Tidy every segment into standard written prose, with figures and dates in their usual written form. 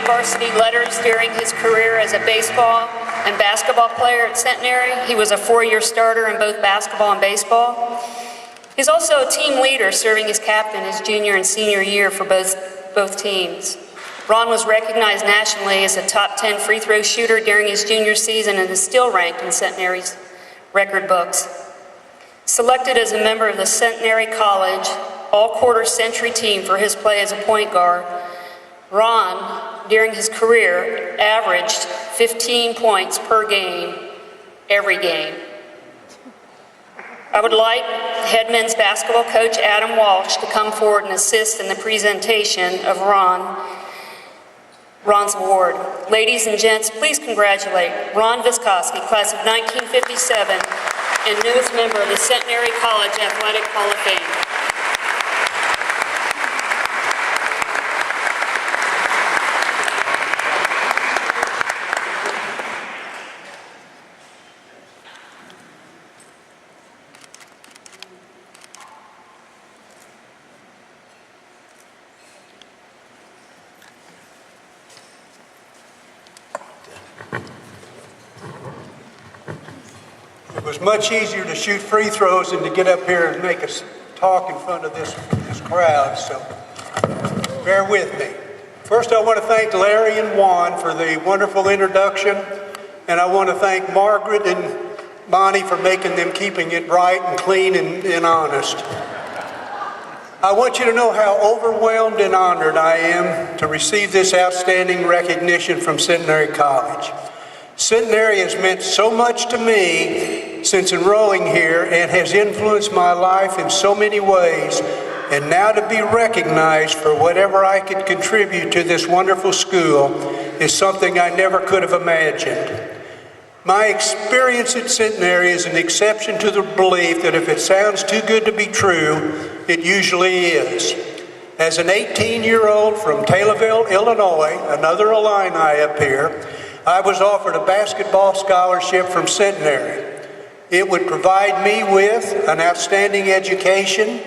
varsity letters during his career as a baseball and basketball player at Centenary. He was a 4-year starter in both basketball and baseball. He's also a team leader, serving as captain his junior and senior year for both teams. Ron was recognized nationally as a top 10 free throw shooter during his junior season and is still ranked in Centenary's record books. Selected as a member of the Centenary College all-quarter century team for his play as a point guard, Ron, during his career, averaged 15 points per game, every game. I would like head men's basketball coach Adam Walsh to come forward and assist in the presentation of Ron's award. Ladies and gents, please congratulate Ron Viskozki, class of 1957, and newest member of the Centenary College Athletic Hall of Fame. It was much easier to shoot free throws than to get up here and make us talk in front of this crowd, so bear with me. First, I want to thank Larry and Juan for the wonderful introduction, and I want to thank Margaret and Bonnie for keeping it bright and clean and honest. I want you to know how overwhelmed and honored I am to receive this outstanding recognition from Centenary College. Centenary has meant so much to me since enrolling here and has influenced my life in so many ways, and now to be recognized for whatever I could contribute to this wonderful school is something I never could have imagined. My experience at Centenary is an exception to the belief that if it sounds too good to be true, it usually is. As an 18-year-old from Taylorville, Illinois, another Illini up here, I was offered a basketball scholarship from Centenary. It would provide me with an outstanding education,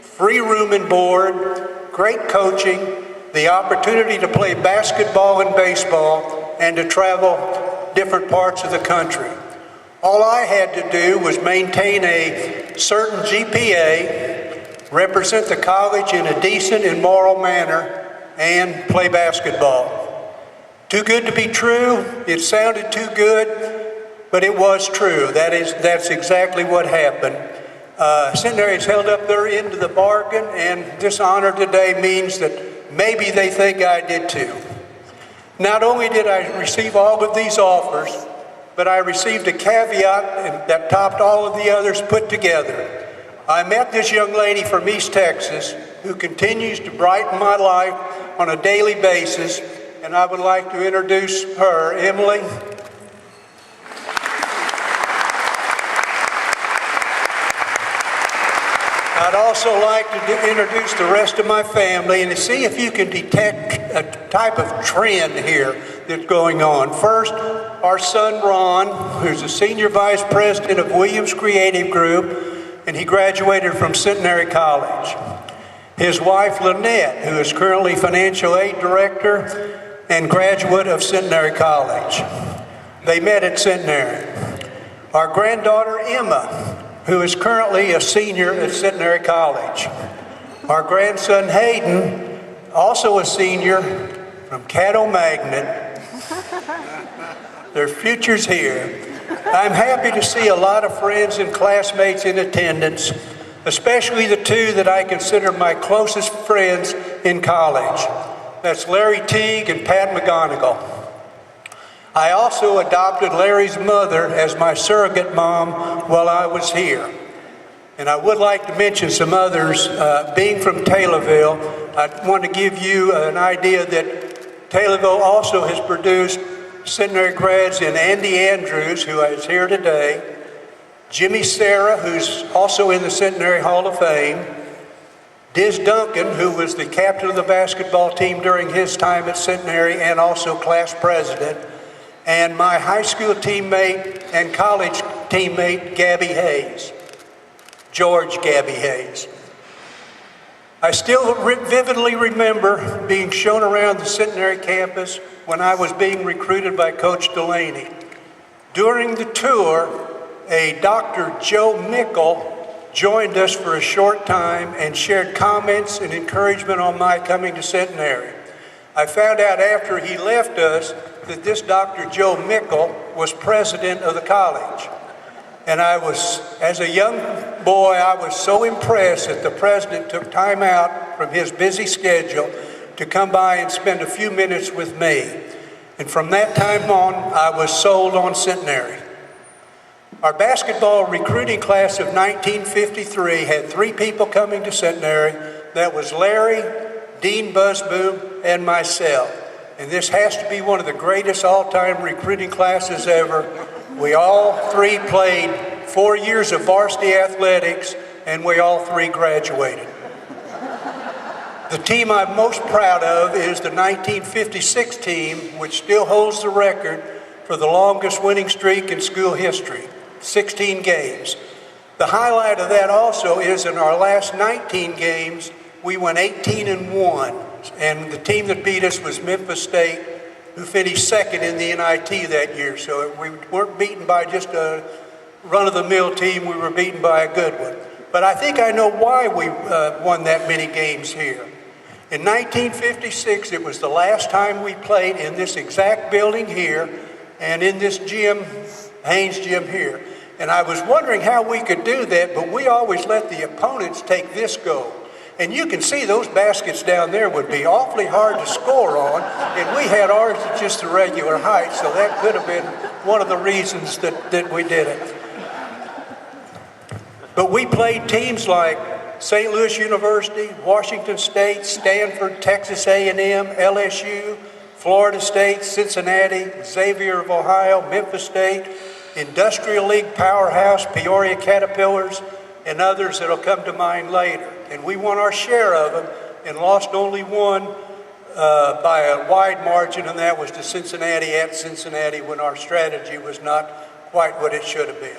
free room and board, great coaching, the opportunity to play basketball and baseball, and to travel different parts of the country. All I had to do was maintain a certain GPA, represent the college in a decent and moral manner, and play basketball. Too good to be true. It sounded too good, but it was true. That's exactly what happened. Centenary has held up their end of the bargain, and this honor today means that maybe they think I did too. Not only did I receive all of these offers, but I received a caveat that topped all of the others put together. I met this young lady from East Texas who continues to brighten my life on a daily basis, and I would like to introduce her, Emily. I'd also like to introduce the rest of my family and see if you can detect a type of trend here that's going on. First, our son Ron, who's a senior vice president of Williams Creative Group, and he graduated from Centenary College. His wife Lynette, who is currently financial aid director and graduate of Centenary College. They met at Centenary. Our granddaughter Emma, who is currently a senior at Centenary College. Our grandson Hayden, also a senior from Caddo Magnet. Their future's here. I'm happy to see a lot of friends and classmates in attendance, especially the two that I consider my closest friends in college. That's Larry Teague and Pat McGonigal. I also adopted Larry's mother as my surrogate mom while I was here. And I would like to mention some others. Being from Taylorville, I want to give you an idea that Taylorville also has produced Centenary grads in Andy Andrews, who is here today, Jimmy Serra, who's also in the Centenary Hall of Fame, Diz Duncan, who was the captain of the basketball team during his time at Centenary and also class president, and my high school teammate and college teammate, Gabby Hayes, George Gabby Hayes. I still vividly remember being shown around the Centenary campus when I was being recruited by Coach Delaney. During the tour, a Dr. Joe Mickle joined us for a short time and shared comments and encouragement on my coming to Centenary. I found out after he left us that this Dr. Joe Mickle was president of the college. And as a young boy, I was so impressed that the president took time out from his busy schedule to come by and spend a few minutes with me. And from that time on, I was sold on Centenary. Our basketball recruiting class of 1953 had 3 people coming to Centenary. That was Larry, Dean Busboom, and myself. And this has to be one of the greatest all-time recruiting classes ever. We all 3 played 4 years of varsity athletics, and we all 3 graduated. The team I'm most proud of is the 1956 team, which still holds the record for the longest winning streak in school history, 16 games. The highlight of that also is in our last 19 games, we went 18-1, and the team that beat us was Memphis State, who finished second in the NIT that year. So we weren't beaten by just a run-of-the-mill team, we were beaten by a good one. But I think I know why we won that many games here. In 1956, it was the last time we played in this exact building here and in this gym, Haynes Gym here. And I was wondering how we could do that, but we always let the opponents take this goal. And you can see those baskets down there would be awfully hard to score on, and we had ours at just the regular height, so that could have been one of the reasons that we did it. But we played teams like St. Louis University, Washington State, Stanford, Texas A&M, LSU, Florida State, Cincinnati, Xavier of Ohio, Memphis State, Industrial League powerhouse, Peoria Caterpillars, and others that will come to mind later. And we won our share of them and lost only one by a wide margin, and that was to Cincinnati at Cincinnati when our strategy was not quite what it should have been.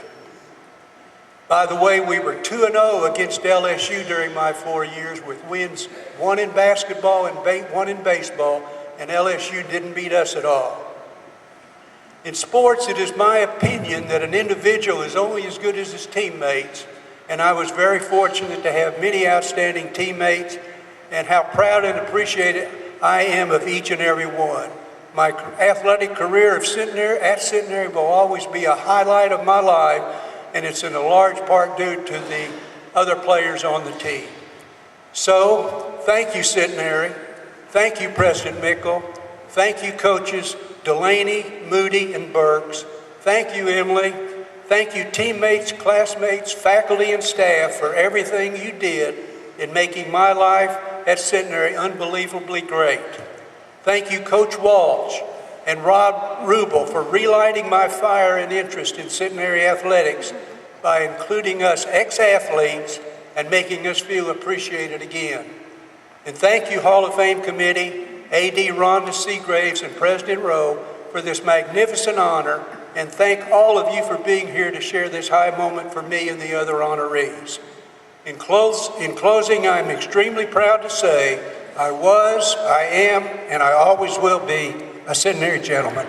By the way, we were 2-0 against LSU during my 4 years with wins, 1 in basketball and 1 in baseball, and LSU didn't beat us at all. In sports, it is my opinion that an individual is only as good as his teammates, and I was very fortunate to have many outstanding teammates, and how proud and appreciated I am of each and every one. My athletic career at Centenary will always be a highlight of my life, and it's in a large part due to the other players on the team. So, thank you, Centenary. Thank you, President Mickle. Thank you, coaches Delaney, Moody, and Burks. Thank you, Emily. Thank you, teammates, classmates, faculty, and staff for everything you did in making my life at Centenary unbelievably great. Thank you, Coach Walsh and Rob Rubel for relighting my fire and interest in Centenary athletics by including us ex-athletes and making us feel appreciated again. And thank you, Hall of Fame Committee, A.D. Rhonda Seagraves and President Rowe for this magnificent honor, and thank all of you for being here to share this high moment for me and the other honorees. In closing, I'm extremely proud to say I was, I am, and I always will be a Centenary gentleman.